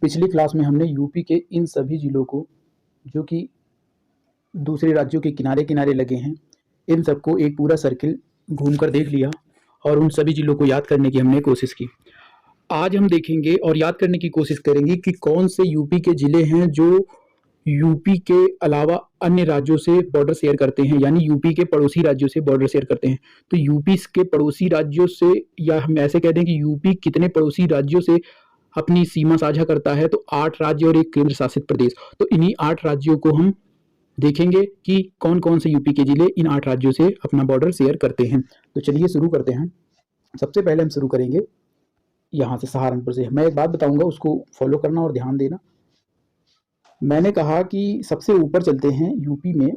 पिछली क्लास में हमने यूपी के इन सभी जिलों को जो कि दूसरे राज्यों के किनारे किनारे लगे हैं, इन सबको एक पूरा सर्किल घूमकर देख लिया और उन सभी जिलों को याद करने की हमने कोशिश की। आज हम देखेंगे और याद करने की कोशिश करेंगे कि कौन से यूपी के जिले हैं जो यूपी के अलावा अन्य राज्यों से बॉर्डर शेयर करते हैं, यानी यूपी के पड़ोसी राज्यों से बॉर्डर शेयर करते हैं। तो यूपी के पड़ोसी राज्यों से, या हम ऐसे कहते हैं कि यूपी कितने पड़ोसी राज्यों से अपनी सीमा साझा करता है, तो 8 राज्य और एक केंद्र शासित प्रदेश। तो इन्हीं 8 राज्यों को हम देखेंगे कि कौन कौन से यूपी के जिले इन 8 राज्यों से अपना बॉर्डर शेयर करते हैं। तो चलिए शुरू करते हैं। सबसे पहले हम शुरू करेंगे यहाँ से, सहारनपुर से। मैं एक बात बताऊंगा, उसको फॉलो करना और ध्यान देना। मैंने कहा कि सबसे ऊपर चलते हैं यूपी में।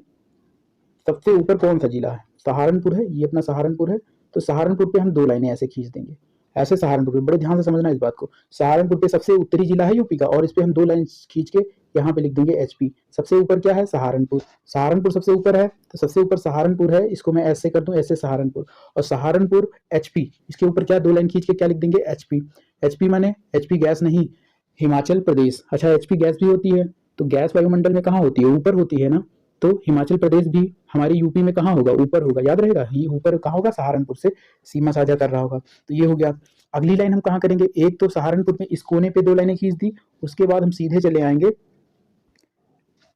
सबसे ऊपर कौन सा जिला है? सहारनपुर है। ये अपना सहारनपुर है। तो सहारनपुर पे हम 2 लाइनें ऐसे खींच देंगे, ऐसे सहारनपुर पे। बड़े ध्यान से समझना इस बात को। सहारनपुर पे सबसे उत्तरी जिला है यूपी का, और इस पे हम 2 लाइन खींच के यहाँ पे लिख देंगे एचपी। सबसे ऊपर क्या है? सहारनपुर। सहारनपुर सबसे ऊपर है, तो सबसे ऊपर सहारनपुर है। इसको मैं ऐसे कर दूं, ऐसे सहारनपुर, और सहारनपुर एचपी। इसके ऊपर क्या 2 लाइन खींच के क्या लिख देंगे? एचपी। एचपी माने एचपी गैस नहीं, हिमाचल प्रदेश। अच्छा, एचपी गैस भी होती है, तो गैस वायुमंडल में कहाँ होती है? ऊपर होती है ना। तो हिमाचल प्रदेश भी हमारे यूपी में कहाँ होगा? ऊपर होगा। याद रहेगा, ये ऊपर कहाँ होगा? सहारनपुर से सीमा साझा कर रहा होगा। तो ये हो गया। अगली लाइन हम कहाँ करेंगे? एक तो सहारनपुर में इस कोने पे 2 लाइनें खींच दी, उसके बाद हम सीधे चले आएंगे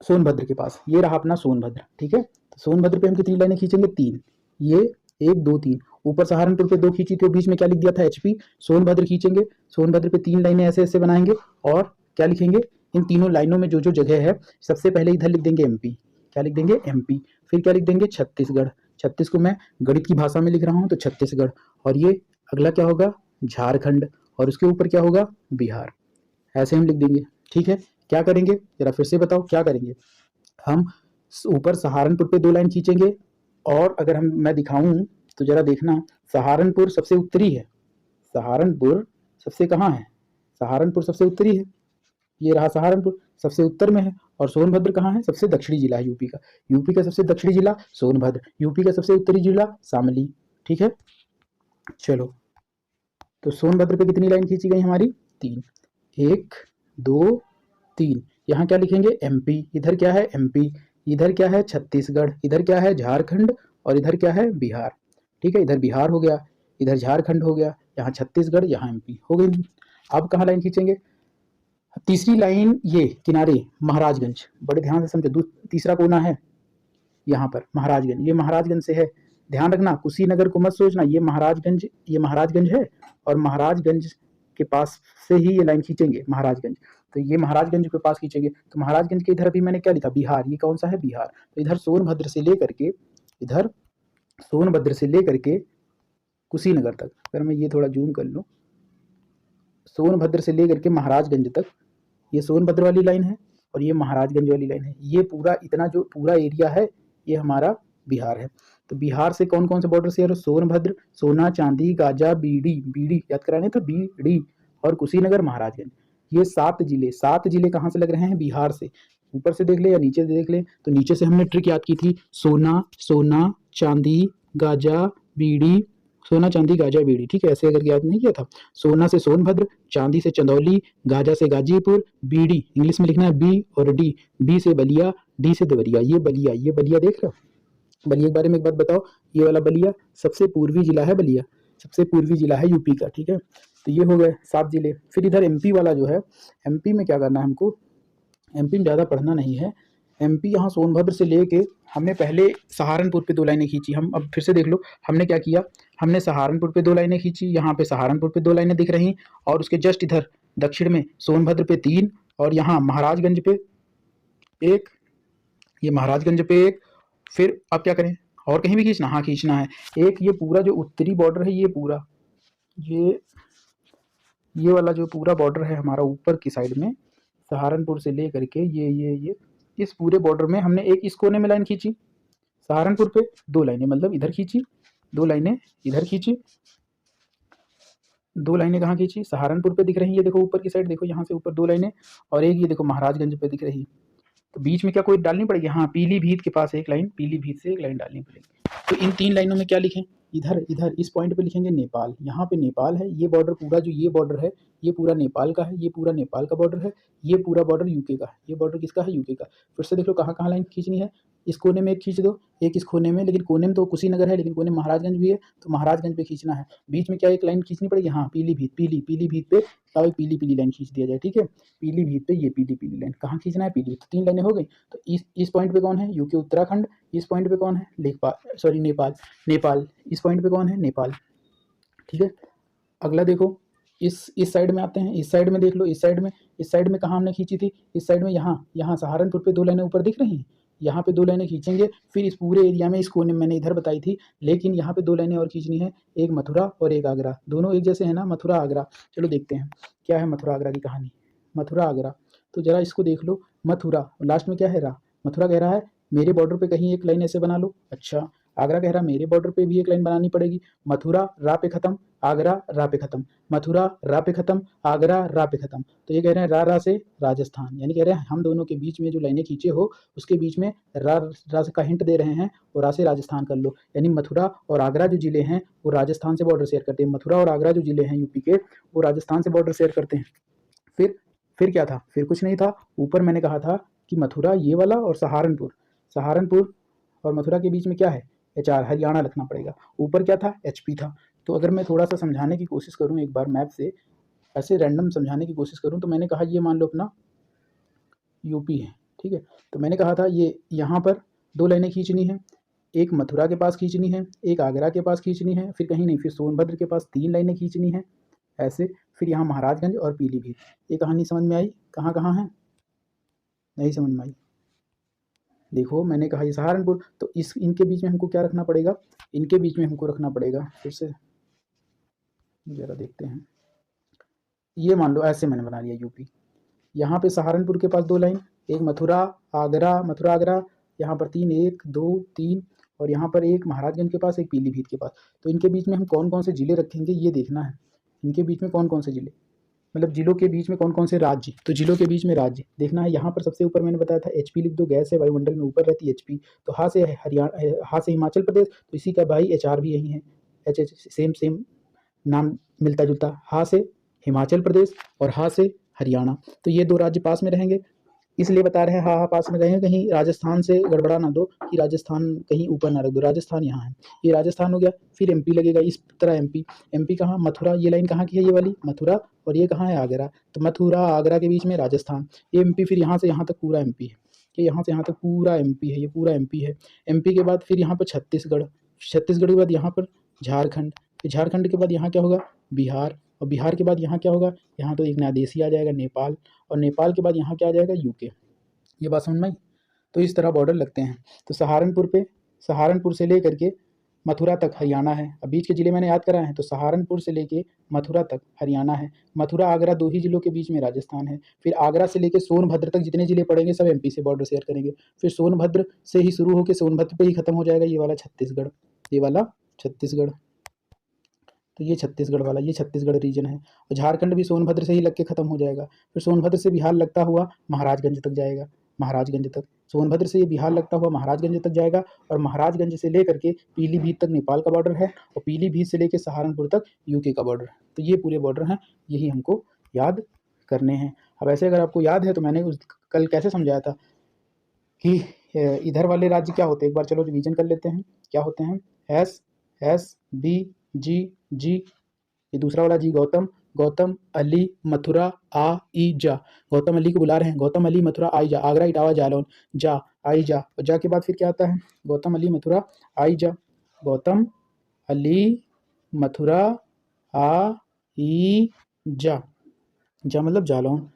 सोनभद्र के पास। ये रहा अपना सोनभद्र, ठीक है। तो सोनभद्र पे हम कितनी लाइनें खींचेंगे? 3। ये 1 2 3। ऊपर सहारनपुर पे 2 खींची थी, बीच में क्या लिख दिया था? एचपी। सोनभद्र खींचेंगे, सोनभद्र पे 3 लाइनें ऐसे ऐसे बनाएंगे, और क्या लिखेंगे? इन तीनों लाइनों में जो जो जगह है, सबसे पहले इधर लिख देंगे एमपी। क्या लिख देंगे? एमपी। फिर क्या लिख देंगे? छत्तीसगढ़। 36 को मैं गणित की भाषा में लिख रहा हूँ, तो छत्तीसगढ़। और ये अगला क्या होगा? झारखंड। और उसके ऊपर क्या होगा? बिहार। ऐसे हम लिख देंगे, ठीक है। क्या करेंगे जरा फिर से बताओ, क्या करेंगे? हम ऊपर सहारनपुर पे 2 लाइन खींचेंगे, और अगर मैं दिखाऊं तो जरा देखना, सहारनपुर सबसे उत्तरी है। सहारनपुर सबसे कहाँ है? सहारनपुर सबसे उत्तरी है। ये रहा सहारनपुर, सबसे उत्तर में है। और सोनभद्र कहाँ है? सबसे दक्षिणी जिला है यूपी का। यूपी का सबसे दक्षिणी जिला सोनभद्र, यूपी का सबसे उत्तरी जिला शामली, ठीक है। चलो, तो सोनभद्र पे कितनी लाइन खींची गई हमारी? 3। 1 2 3। यहाँ क्या लिखेंगे? एमपी। इधर क्या है? एमपी। इधर क्या है? छत्तीसगढ़। इधर क्या है? झारखंड। और इधर क्या है? बिहार, ठीक है। इधर बिहार हो गया, इधर झारखंड हो गया, यहाँ छत्तीसगढ़, यहाँ एमपी हो गई। अब कहाँ लाइन खींचेंगे? तीसरी लाइन ये किनारे महाराजगंज। बड़े ध्यान से समझो, तीसरा कोना है यहाँ पर महाराजगंज। ये महाराजगंज से है, ध्यान रखना। कुशीनगर को मत सोचना, ये महाराजगंज है, और महाराजगंज के पास से ही ये लाइन खींचेंगे, महाराजगंज। तो ये महाराजगंज के पास खींचेंगे। तो महाराजगंज के इधर अभी मैंने क्या लिखा? बिहार। ये कौन सा है? बिहार। तो इधर सोनभद्र से लेकर के कुशीनगर तक, अगर मैं ये थोड़ा जूम कर लूँ, सोनभद्र से लेकर के महाराजगंज तक, ये सोनभद्र वाली लाइन है और ये महाराजगंज वाली लाइन है। ये पूरा इतना जो पूरा एरिया है, ये हमारा बिहार है। तो बिहार से कौन कौन से बॉर्डर शेयर है? सोनभद्र, सोना, चांदी, गाजा, बीडी याद कराने तो बीडी, और कुशीनगर, महाराजगंज। ये 7 जिले कहाँ से लग रहे हैं? बिहार से। ऊपर से देख ले या नीचे से देख ले, तो नीचे से हमने ट्रिक याद की थी, सोना चांदी गाजा बीड़ी, सोना चांदी गाजा बीड़ी, ठीक है। ऐसे अगर याद नहीं किया था, सोना से सोनभद्र, चांदी से चंदौली, गाजा से गाजीपुर, बीडी इंग्लिश में लिखना है बी, और डी, बी से बलिया, डी से देवरिया। ये बलिया देख रहे हो? बलिया के बारे में एक बात बताओ, ये वाला बलिया सबसे पूर्वी जिला है। बलिया सबसे पूर्वी जिला है यूपी का, ठीक है। तो ये हो गए 7 जिले। फिर इधर एमपी वाला जो है, एमपी में क्या करना है हमको? एमपी में ज़्यादा पढ़ना नहीं है। एमपी यहाँ सोनभद्र से लेके हमने पहले सहारनपुर पे 2 लाइनें खींची। हम अब फिर से देख लो, हमने क्या किया? हमने सहारनपुर पे 2 लाइनें खींची, यहाँ पे सहारनपुर पे 2 लाइनें दिख रही, और उसके जस्ट इधर दक्षिण में सोनभद्र पे 3, और यहाँ महाराजगंज पे 1, ये महाराजगंज पे 1। फिर अब क्या करें? और कहीं भी खींचना? हाँ, खींचना है एक। ये पूरा जो उत्तरी बॉर्डर है, ये पूरा ये वाला जो पूरा बॉर्डर है हमारा ऊपर की साइड में, सहारनपुर से ले करके ये इस पूरे बॉर्डर में हमने एक इस कोने में लाइन खींची। सहारनपुर पे 2 लाइनें, मतलब इधर खींची, 2 लाइनें इधर खींची, 2 लाइनें कहाँ खींची? सहारनपुर पे दिख रही है, देखो ऊपर की साइड देखो, यहाँ से ऊपर 2 लाइनें, और एक ये देखो महाराजगंज पे दिख रही। तो बीच में क्या कोई डालनी पड़ेगी? हाँ, पीलीभीत के पास एक लाइन, पीलीभीत से एक लाइन डालनी पड़ेगी। तो इन 3 लाइनों में क्या लिखें? इधर इधर इस पॉइंट पे लिखेंगे नेपाल, यहाँ पे नेपाल है, ये बॉर्डर पूरा जो ये बॉर्डर है ये पूरा नेपाल का है, ये पूरा नेपाल का बॉर्डर है, ये पूरा बॉर्डर यूके का है, ये बॉर्डर किसका है, यूके का। फिर से देख लो कहाँ कहाँ लाइन खींचनी है, इस कोने में एक खींच दो, एक इस कोने में, लेकिन कोने में तो कुशीनगर है, लेकिन कोने में महाराजगंज भी है, तो महाराजगंज पे खींचना है। बीच में क्या एक लाइन खींचनी पड़ेगी, हाँ पीलीभीत, पीलीभीत पे क्या भाई पीली पीली लाइन खींच दिया जाए, ठीक है। पीलीभीत पे ये पीली पीली लाइन कहाँ खींचना है, पीलीभीत। तो 3 लाइनें हो गई। तो इस पॉइंट पे कौन है, यूके उत्तराखंड, इस पॉइंट पे कौन है, नेपाल, नेपाल, इस पॉइंट पे कौन है, नेपाल, ठीक है। अगला देखो, इस साइड में आते हैं, इस साइड में देख लो, इस साइड में कहाँ हमने खींची थी, इस साइड में यहाँ सहारनपुर पे 2 लाइनें ऊपर दिख रही हैं, यहाँ पे 2 लाइनें खींचेंगे। फिर इस पूरे एरिया में इस कोने में मैंने इधर बताई थी, लेकिन यहाँ पे 2 लाइनें और खींचनी है, एक मथुरा और एक आगरा, दोनों एक जैसे है ना, मथुरा आगरा। चलो देखते हैं क्या है मथुरा आगरा की कहानी। मथुरा आगरा, तो जरा इसको देख लो, मथुरा लास्ट में क्या है, रा। मथुरा कह रहा है मेरे बॉर्डर पे कहीं एक लाइन ऐसे बना लो, अच्छा। आगरा कह रहा है मेरे बॉर्डर पे भी एक लाइन बनानी पड़ेगी, मथुरा रा पे खत्म, आगरा रा पे खत्म, मथुरा रा पे खत्म, आगरा रा पे खत्म। तो ये कह रहे हैं रा से राजस्थान, यानी कह रहे हैं हम दोनों के बीच में जो लाइनें खींचे हो उसके बीच में रा का हिंट दे रहे हैं, और रा से राजस्थान कर लो। यानी मथुरा और आगरा जो जिले हैं वो राजस्थान से बॉर्डर शेयर करते हैं, मथुरा और आगरा जो जिले हैं यूपी के वो राजस्थान से बॉर्डर शेयर करते हैं। फिर क्या था, फिर कुछ नहीं था। ऊपर मैंने कहा था कि मथुरा ये वाला और सहारनपुर और मथुरा के बीच में क्या है, HR, हरियाणा रखना पड़ेगा। ऊपर क्या था, HP था। तो अगर मैं थोड़ा सा समझाने की कोशिश करूं एक बार मैप से, ऐसे रैंडम समझाने की कोशिश करूं, तो मैंने कहा ये मान लो अपना यूपी है, ठीक है। तो मैंने कहा था ये यहाँ पर 2 लाइनें खींचनी है, एक मथुरा के पास खींचनी है, एक आगरा के पास खींचनी है, फिर कहीं नहीं, फिर सोनभद्र के पास 3 लाइनें खींचनी है ऐसे, फिर यहाँ महाराजगंज और पीलीभीत। ये कहानी समझ में आई, कहाँ कहाँ है, नहीं समझ में आई। देखो मैंने कहा ये सहारनपुर, तो इनके बीच में हमको क्या रखना पड़ेगा, इनके बीच में हमको रखना पड़ेगा, फिर से जरा देखते हैं। ये मान लो ऐसे मैंने बना लिया यूपी, यहाँ पे सहारनपुर के पास 2 लाइन, एक मथुरा आगरा, यहाँ पर 3, 1 2 3, और यहाँ पर एक महाराजगंज के पास, एक पीलीभीत के पास। तो इनके बीच में हम कौन कौन से जिले रखेंगे ये देखना है, इनके बीच में कौन कौन से जिले, मतलब जिलों के बीच में कौन कौन से राज्य, तो जिलों के बीच में राज्य देखना है। यहाँ पर सबसे ऊपर मैंने बताया था HP लिख दो, गैस है वायुमंडल में ऊपर रहती है HP, तो हाँ से हरियाणा, हाँ से हिमाचल प्रदेश, तो इसी का भाई HR भी यही है, H सेम नाम मिलता जुलता, हाँ से हिमाचल प्रदेश और हाँ से हरियाणा। तो ये 2 राज्य पास में रहेंगे, इसलिए बता रहे हैं हाँ पास में रहेंगे, कहीं राजस्थान से गड़बड़ा ना दो कि राजस्थान कहीं ऊपर ना रख दो, राजस्थान यहाँ है, ये राजस्थान हो गया। फिर MP लगेगा, इस तरह MP कहाँ, मथुरा, ये लाइन कहाँ की है, ये वाली मथुरा, और ये कहाँ है, आगरा। तो मथुरा आगरा के बीच में राजस्थान, ये MP, फिर यहाँ से यहाँ तक पूरा MP है, ये यहाँ से यहाँ तक पूरा MP है, ये पूरा MP है। MP के बाद फिर यहाँ पर छत्तीसगढ़ के बाद यहाँ पर झारखंड, फिर झारखंड के बाद यहाँ क्या होगा, बिहार, और बिहार के बाद यहाँ क्या होगा, यहाँ तो एक नया देश ही आ जाएगा, नेपाल, और नेपाल के बाद यहाँ क्या आ जाएगा, यूके। ये बात समझ में आई। तो इस तरह बॉर्डर लगते हैं। तो सहारनपुर से लेकर के मथुरा तक हरियाणा है। अब बीच के जिले मैंने याद कराए हैं, तो सहारनपुर से लेके मथुरा तक हरियाणा है, मथुरा आगरा 2 ही जिलों के बीच में राजस्थान है। फिर आगरा से लेके सोनभद्र तक जितने जिले पड़ेंगे सब MP से बॉर्डर शेयर करेंगे। फिर सोनभद्र से ही शुरू होकर सोनभद्र पे ही खत्म हो जाएगा ये वाला छत्तीसगढ़, तो ये छत्तीसगढ़ रीजन है। और झारखंड भी सोनभद्र से ही लग के खत्म हो जाएगा। फिर सोनभद्र से बिहार लगता हुआ महाराजगंज तक जाएगा, सोनभद्र से ये बिहार लगता हुआ महाराजगंज तक जाएगा, और महाराजगंज से लेकर के पीलीभीत तक नेपाल का बॉर्डर है, और पीलीभीत से लेकर सहारनपुर तक यूके का बॉर्डर है। तो ये पूरे बॉर्डर हैं, यही हमको याद करने हैं। अब ऐसे अगर आपको याद है तो मैंने कल कैसे समझाया था कि इधर वाले राज्य क्या होते हैं, एक बार चलो रिवीजन कर लेते हैं। क्या होते हैं, S B G, ये दूसरा वाला G, गौतम अली मथुरा आ ई जा, गौतम अली को बुला रहे हैं, गौतम अली मथुरा आई जा, आगरा इटावा जालौन, जा आई जा, और जा के बाद फिर क्या आता है, गौतम अली मथुरा आई जा, गौतम अली मथुरा आ ई जा, जा मतलब जालौन,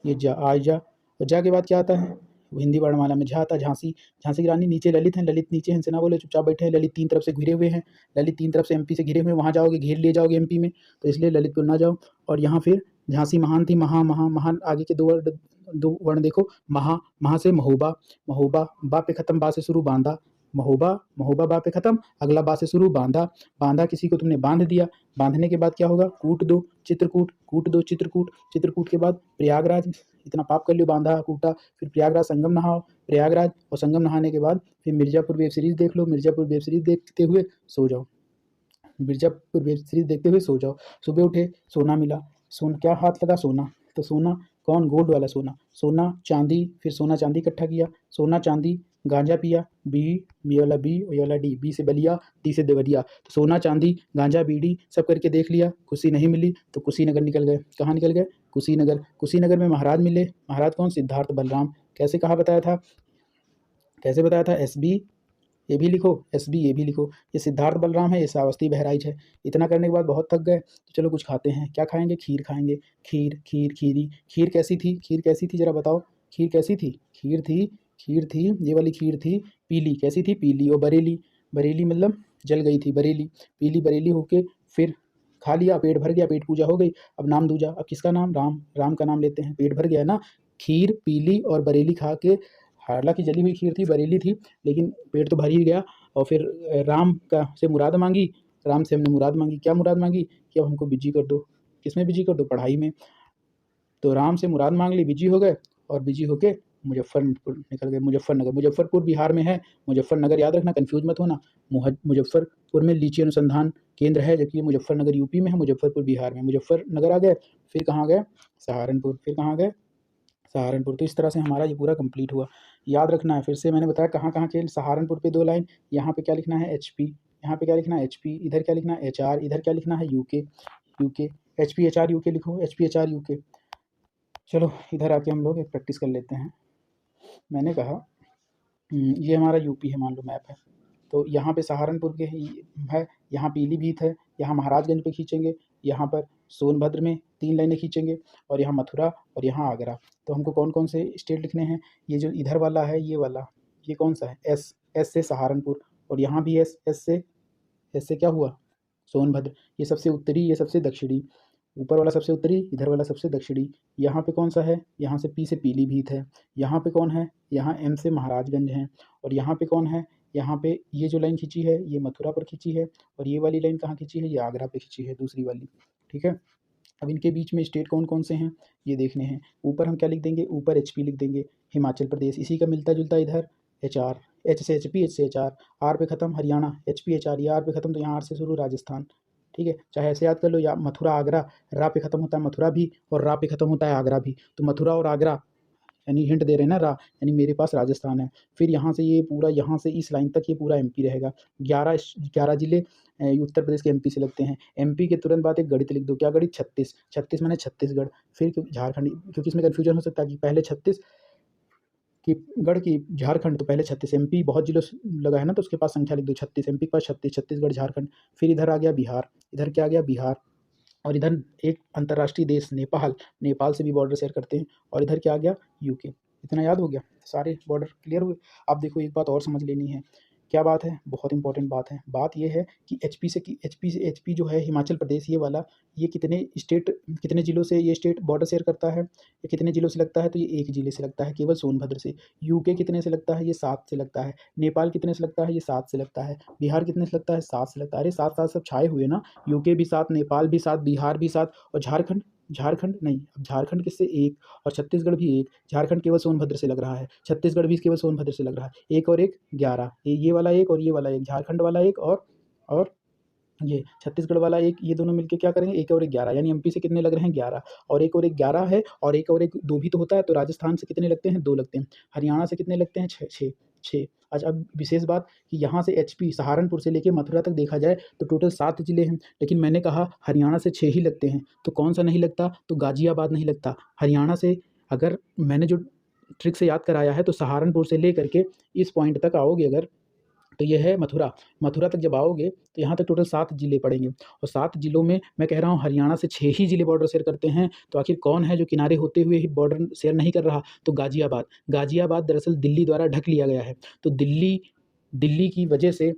ये जा आई जा, और जा के बाद क्या आता है, हिंदी वर्णमाला में झा आता, झांसी की रानी। नीचे ललित हैं, ललित नीचे हैं, ना बोले चुपचाप बैठे हैं, ललित 3 तरफ से घिरे हुए हैं, ललित 3 तरफ से MP से घिरे हुए हैं, वहाँ जाओगे घेर ले जाओगे MP में, तो इसलिए ललित को ना जाओ। और यहाँ फिर झांसी महान थी, महान आगे के 2 वर्ण देखो, महा से महोबा, बा पे खत्म, बा से शुरू, बांधा, महोबा बा पे खत्म, अगला बा से शुरू, बांधा किसी को तुमने बांध दिया, बांधने के बाद क्या होगा, कूट दो चित्रकूट के बाद प्रयागराज, इतना पाप कर लियो, बांधा कूटा, फिर प्रयागराज संगम नहाओ, और संगम नहाने के बाद फिर मिर्जापुर वेब सीरीज देख लो, मिर्जापुर वेब सीरीज देखते हुए सो जाओ। मिर्जापुर वेब सीरीज देखते हुए सो जाओ। सुबह उठे, सोना मिला। सोना क्या हाथ लगा? सोना। तो सोना कौन? गोल्ड वाला सोना। सोना चांदी, फिर सोना चांदी इकट्ठा किया। सोना चांदी, गांजा पिया। बी, बी वाला बी, ये वाला डी। बी से बलिया, डी से देवरिया। तो सोना चांदी गांजा बीड़ी सब करके देख लिया, खुशी नहीं मिली तो कुशीनगर निकल गए। कहाँ निकल गए? कुशीनगर। कुशीनगर में महाराज मिले। महाराज कौन? सिद्धार्थ बलराम। कैसे कहाँ बताया था? कैसे बताया था? एस बी, ये भी लिखो, एस बी, ये भी लिखो। ये सिद्धार्थ बलराम है, ये श्रावस्ती बहराइच है। इतना करने के बाद बहुत थक गए तो चलो कुछ खाते हैं। क्या खाएंगे? खीर खाएंगे। खीर, खीर, खीरी। खीर कैसी थी? खीर कैसी थी जरा बताओ? खीर कैसी थी? खीर थी, ये वाली खीर थी पीली। कैसी थी? पीली। और बरेली, बरेली मतलब जल गई थी बरेली। पीली बरेली होके फिर खा लिया, पेट भर गया, पेट पूजा हो गई। अब नाम दूजा। अब किसका नाम? राम। राम का नाम लेते हैं, पेट भर गया ना। खीर, पीली और बरेली खा के, हालांकि जली हुई खीर थी, बरेली थी, लेकिन पेट तो भर ही गया। और फिर राम का से मुराद मांगी। राम से हमने मुराद मांगी। क्या मुराद मांगी? कि अब हमको बिजी कर दो। किसमें बिजी कर दो? पढ़ाई में। तो राम से मुराद मांग ली, बिजी हो गए। और बिजी होके मुजफ्फरपुर निकल गए। मुजफ्फरनगर, मुजफ्फरपुर बिहार में है। मुजफ्फरनगर याद रखना, कंफ्यूज मत होना। मुजफ्फरपुर में लीची अनुसंधान केंद्र है, जबकि ये मुजफ्फरनगर यूपी में है, मुजफ्फरपुर बिहार में। मुजफ्फरनगर आ गए, फिर कहाँ गए? सहारनपुर। फिर कहाँ गए? सहारनपुर। तो इस तरह से हमारा ये पूरा कंप्लीट हुआ। याद रखना है, फिर से मैंने बताया कहाँ कहाँ के। सहारनपुर पे 2 लाइन। यहाँ पे क्या लिखना है? H P. यहाँ पे क्या लिखना है? H P. इधर क्या लिखना है? H R. इधर क्या लिखना है? UK. UK. H P H R UK लिखो, H P H R UK. चलो इधर आके हम लोग एक प्रैक्टिस कर लेते हैं। मैंने कहा ये हमारा यूपी है, मान लो मैप है। तो यहाँ पे सहारनपुर के है, यहाँ पीलीभीत है, यहाँ महाराजगंज पे खींचेंगे, यहाँ पर सोनभद्र में 3 लाइनें खींचेंगे, और यहाँ मथुरा, और यहाँ आगरा। तो हमको कौन कौन से स्टेट लिखने हैं? ये जो इधर वाला है, ये वाला, ये कौन सा है? एस। एस से सहारनपुर। और यहाँ भी एस। एस से क्या हुआ? सोनभद्र। ये सबसे उत्तरी, ये सबसे दक्षिणी। ऊपर वाला सबसे उत्तरी, इधर वाला सबसे दक्षिणी। यहाँ पे कौन सा है? यहाँ से पी से पीलीभीत है। यहाँ पे कौन है? यहाँ एम से महाराजगंज है। और यहाँ पे कौन है? यहाँ पे ये जो लाइन खींची है, ये मथुरा पर खींची है। और ये वाली लाइन कहाँ खींची है? ये आगरा पे खींची है, दूसरी वाली। ठीक है। अब इनके बीच में स्टेट कौन कौन से हैं, ये देखने हैं। ऊपर हम क्या लिख देंगे? ऊपर एच पी लिख देंगे, हिमाचल प्रदेश। इसी का मिलता जुलता इधर एच आर। एच से एच पी, एच से एच आर। आर पे खत्म Haryana, H P H are. ये आर पे खत्म, तो यहाँ आर से शुरू राजस्थान। ठीक है, चाहे ऐसे याद कर लो, या मथुरा आगरा। रा पे खत्म होता है मथुरा भी, और रा पे खत्म होता है आगरा भी। तो मथुरा और आगरा, यानी हिंट दे रहे हैं ना, रा यानी मेरे पास राजस्थान है। फिर यहाँ से ये पूरा, यहाँ से इस लाइन तक ये पूरा एमपी रहेगा। 11 जिले उत्तर प्रदेश के एमपी से लगते हैं। एमपी के तुरंत बाद एक गणित लिख दो। क्या गणित? 36। 36 माने छत्तीसगढ़। फिर क्योंकि झारखंड, क्योंकि इसमें कन्फ्यूजन हो सकता है कि पहले 36 की गढ़ की झारखंड, तो पहले 36। एमपी बहुत जिलों से लगा है ना, तो उसके पास संख्या लिख दो 36। एमपी के पास 36, छत्तीसगढ़, झारखंड। फिर इधर आ गया बिहार। इधर क्या आ गया? बिहार। और इधर एक अंतर्राष्ट्रीय देश नेपाल, नेपाल से भी बॉर्डर शेयर करते हैं। और इधर क्या आ गया? यूके। इतना याद हो गया? सारे बॉर्डर क्लियर हुए? अब देखो एक बात और समझ लेनी है। क्या बात है? बहुत इंपॉर्टेंट बात है। बात ये है कि एचपी जो है हिमाचल प्रदेश, ये वाला, ये कितने जिलों से ये स्टेट बॉर्डर शेयर करता है? ये कितने जिलों से लगता है? तो ये एक जिले से लगता है, केवल सोनभद्र से। यूके कितने से लगता है? ये 7 से लगता है। नेपाल कितने से लगता है? ये 7 से लगता है। बिहार कितने से लगता है? 7 से लगता है। अरे 7 7 सब छाए हुए ना। यूके भी 7, नेपाल भी 7, बिहार भी 7, और झारखंड, झारखंड नहीं, अब झारखंड किससे? 1। और छत्तीसगढ़ भी 1। झारखंड केवल सोनभद्र से लग रहा है, छत्तीसगढ़ भी केवल सोनभद्र से लग रहा है। 1 और 1 11, ये वाला 1 और ये वाला 1, झारखंड वाला 1 और ये छत्तीसगढ़ वाला 1, ये दोनों मिलके क्या करेंगे? 1 और 1 11, यानी एमपी से कितने लग रहे हैं? 11। और 1 और 1 11 है, और 1 और 1 2 भी तो होता है, तो राजस्थान से कितने लगते हैं? 2 लगते हैं। हरियाणा से कितने लगते हैं? 6। अच्छा, अब विशेष बात कि यहाँ से एचपी सहारनपुर से लेके मथुरा तक देखा जाए तो टोटल 7 जिले हैं, लेकिन मैंने कहा हरियाणा से 6 ही लगते हैं। तो कौन सा नहीं लगता? तो गाजियाबाद नहीं लगता। हरियाणा से, अगर मैंने जो ट्रिक से याद कराया है, तो सहारनपुर से लेकर के इस पॉइंट तक आओगे अगर, तो ये है मथुरा। मथुरा तक जब आओगे तो यहाँ तक टोटल 7 जिले पड़ेंगे, और 7 जिलों में मैं कह रहा हूँ हरियाणा से 6 ही जिले बॉर्डर शेयर करते हैं। तो आखिर कौन है जो किनारे होते हुए ही बॉर्डर शेयर नहीं कर रहा? तो गाजियाबाद। गाजियाबाद दरअसल दिल्ली द्वारा ढक लिया गया है, तो दिल्ली की वजह से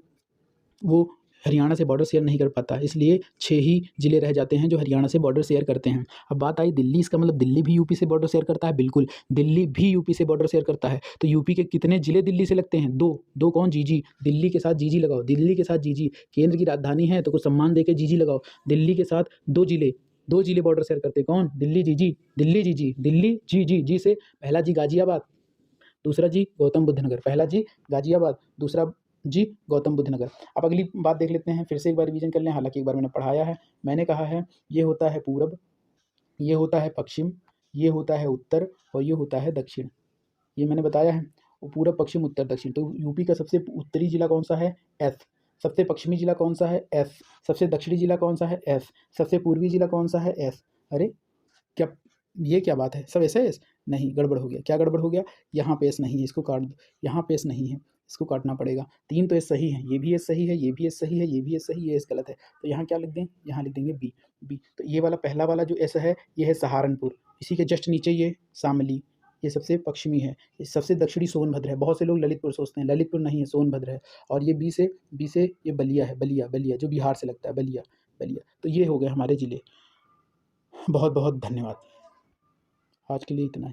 वो हरियाणा से बॉर्डर शेयर नहीं कर पाता, इसलिए 6 ही जिले रह जाते हैं जो हरियाणा से बॉर्डर शेयर करते हैं। अब बात आई दिल्ली, इसका मतलब दिल्ली भी यूपी से बॉर्डर शेयर करता है? बिल्कुल, दिल्ली भी यूपी से बॉर्डर शेयर करता है। तो यूपी के कितने जिले दिल्ली से लगते हैं? 2। 2 कौन? जीजी। दिल्ली के साथ जीजी लगाओ, दिल्ली के साथ जीजी, केंद्र की राजधानी है तो कुछ सम्मान देके जीजी लगाओ। दिल्ली के साथ 2 जिले बॉर्डर शेयर करते हैं। कौन? दिल्ली जीजी, दिल्ली जीजी, दिल्ली जी से पहला जी गाजियाबाद, दूसरा जी गौतम बुद्ध नगर। पहला जी गाजियाबाद, दूसरा जी, गौतम बुद्ध नगर। अब अगली बात देख लेते हैं, फिर से एक बार रिवीजन कर लें, हालाँकि एक बार मैंने पढ़ाया है। मैंने कहा है ये होता है पूरब, ये होता है पश्चिम, ये होता है उत्तर और ये होता है दक्षिण। ये मैंने बताया है। वो पूरब, पश्चिम, उत्तर, दक्षिण। तो यूपी का सबसे उत्तरी जिला कौन-सा है? एस। सबसे पश्चिमी जिला कौन-सा है? एस। सबसे दक्षिणी जिला कौन-सा है? एस। सबसे पूर्वी जिला कौन-सा है? एस। अरे! क्या ये क्या बात है? सब ऐसे है? नहीं, गड़बड़ हो गया। क्या गड़बड़ हो गया? यहाँ पे एस नहीं है, इसको काट दो। यहाँ पे एस नहीं है, इसको काटना पड़ेगा। 3 तो एस सही हैं, ये भी एस सही है, ये भी एस सही है, ये भी एस सही है, ये एस गलत है। तो यहाँ क्या लिख दें? यहाँ लिख देंगे बी। बी। तो ये वाला पहला वाला जो एस है, ये है सहारनपुर। इसी के जस्ट नीचे ये शामली, ये सबसे पश्चिमी है। ये सबसे दक्षिणी सोनभद्र है। बहुत से लोग ललितपुर सोचते हैं, ललितपुर नहीं है, सोनभद्र है। और ये बी से ये बलिया है, बलिया, बलिया जो बिहार से लगता है, बलिया, बलिया। तो ये हो गए हमारे ज़िले। बहुत-बहुत धन्यवाद। आज के लिए इतना ही।